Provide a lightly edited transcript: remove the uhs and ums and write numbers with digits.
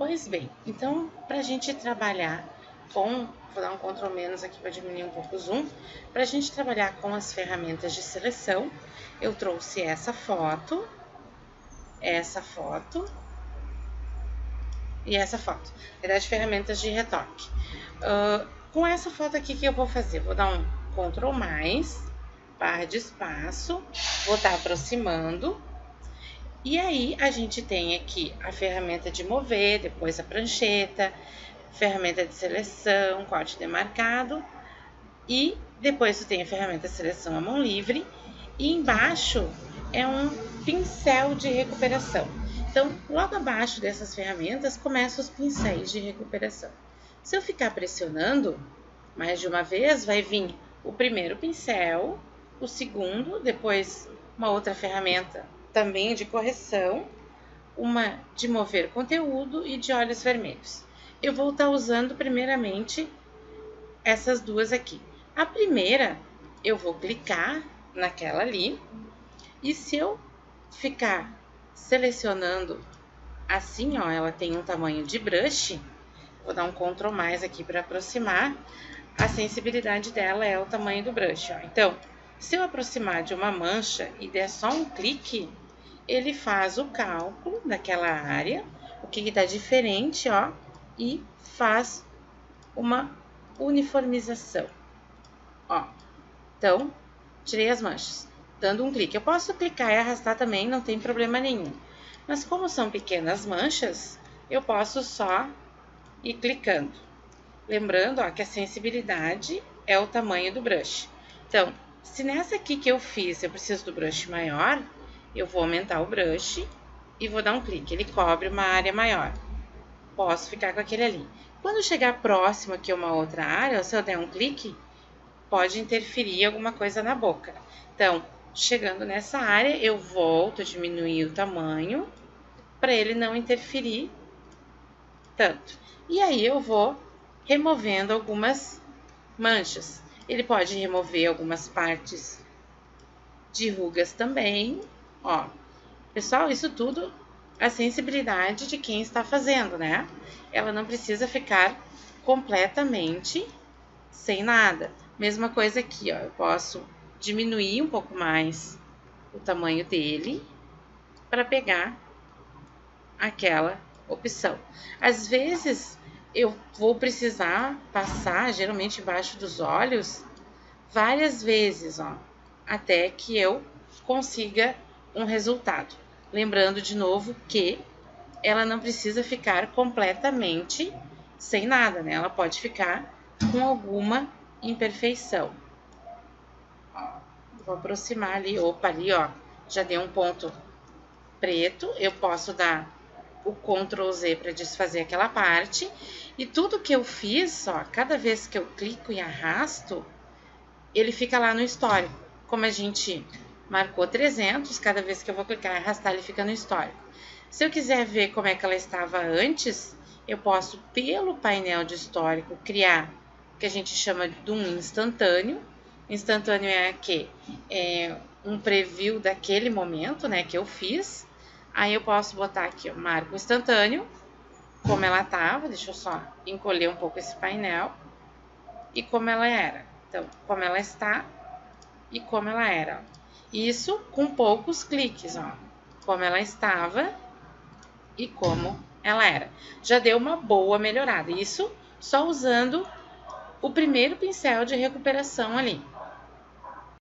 Pois bem, então, para a gente trabalhar com... Vou dar um Ctrl menos aqui para diminuir um pouco o zoom. Para a gente trabalhar com as ferramentas de seleção, eu trouxe essa foto e essa foto. Na verdade, ferramentas de retoque. Com essa foto aqui, que eu vou fazer? Vou dar um Ctrl mais, barra de espaço, vou estar aproximando. E aí, a gente tem aqui a ferramenta de mover, depois a prancheta, ferramenta de seleção, corte demarcado. E depois tu tem a ferramenta de seleção à mão livre. E embaixo é um pincel de recuperação. Então, logo abaixo dessas ferramentas, começam os pincéis de recuperação. Se eu ficar pressionando mais de uma vez, vai vir o primeiro pincel, o segundo, depois uma outra ferramenta também de correção, uma de mover conteúdo e de olhos vermelhos. Eu vou estar usando primeiramente essas duas aqui. A primeira, eu vou clicar naquela ali, e se eu ficar selecionando assim, ó, ela tem um tamanho de brush, vou dar um Ctrl mais aqui para aproximar, a sensibilidade dela é o tamanho do brush, ó. Então, se eu aproximar de uma mancha e der só um clique, ele faz o cálculo daquela área, o que está diferente, ó, e faz uma uniformização, ó. Então, tirei as manchas, dando um clique. Eu posso clicar e arrastar também, não tem problema nenhum. Mas como são pequenas manchas, eu posso só ir clicando. Lembrando, ó, que a sensibilidade é o tamanho do brush. Então, se nessa aqui que eu fiz, eu preciso do brush maior, eu vou aumentar o brush e vou dar um clique. Ele cobre uma área maior. Posso ficar com aquele ali. Quando chegar próximo aqui a uma outra área, se eu der um clique, pode interferir alguma coisa na boca. Então, chegando nessa área, eu volto a diminuir o tamanho para ele não interferir tanto. E aí eu vou removendo algumas manchas. Ele pode remover algumas partes de rugas também, ó. Pessoal, isso tudo a sensibilidade de quem está fazendo, né? Ela não precisa ficar completamente sem nada. Mesma coisa aqui, ó, eu posso diminuir um pouco mais o tamanho dele para pegar aquela opção. Às vezes eu vou precisar passar, geralmente embaixo dos olhos, várias vezes, ó, até que eu consiga um resultado. Lembrando de novo que ela não precisa ficar completamente sem nada, né? Ela pode ficar com alguma imperfeição. Vou aproximar ali, opa, ali, ó, já deu um ponto preto. Eu posso dar o Ctrl Z para desfazer aquela parte. E tudo que eu fiz, ó, cada vez que eu clico e arrasto, ele fica lá no histórico. Como a gente marcou 300, cada vez que eu vou clicar e arrastar, ele fica no histórico. Se eu quiser ver como é que ela estava antes, eu posso, pelo painel de histórico, criar o que a gente chama de um instantâneo. Instantâneo é aqui, um preview daquele momento, né, que eu fiz. Aí eu posso botar aqui, ó, marco instantâneo, como ela estava. Deixa eu só encolher um pouco esse painel. E como ela era. Então, como ela está e como ela era. Isso com poucos cliques, ó. Como ela estava e como ela era. Já deu uma boa melhorada. Isso só usando o primeiro pincel de recuperação ali.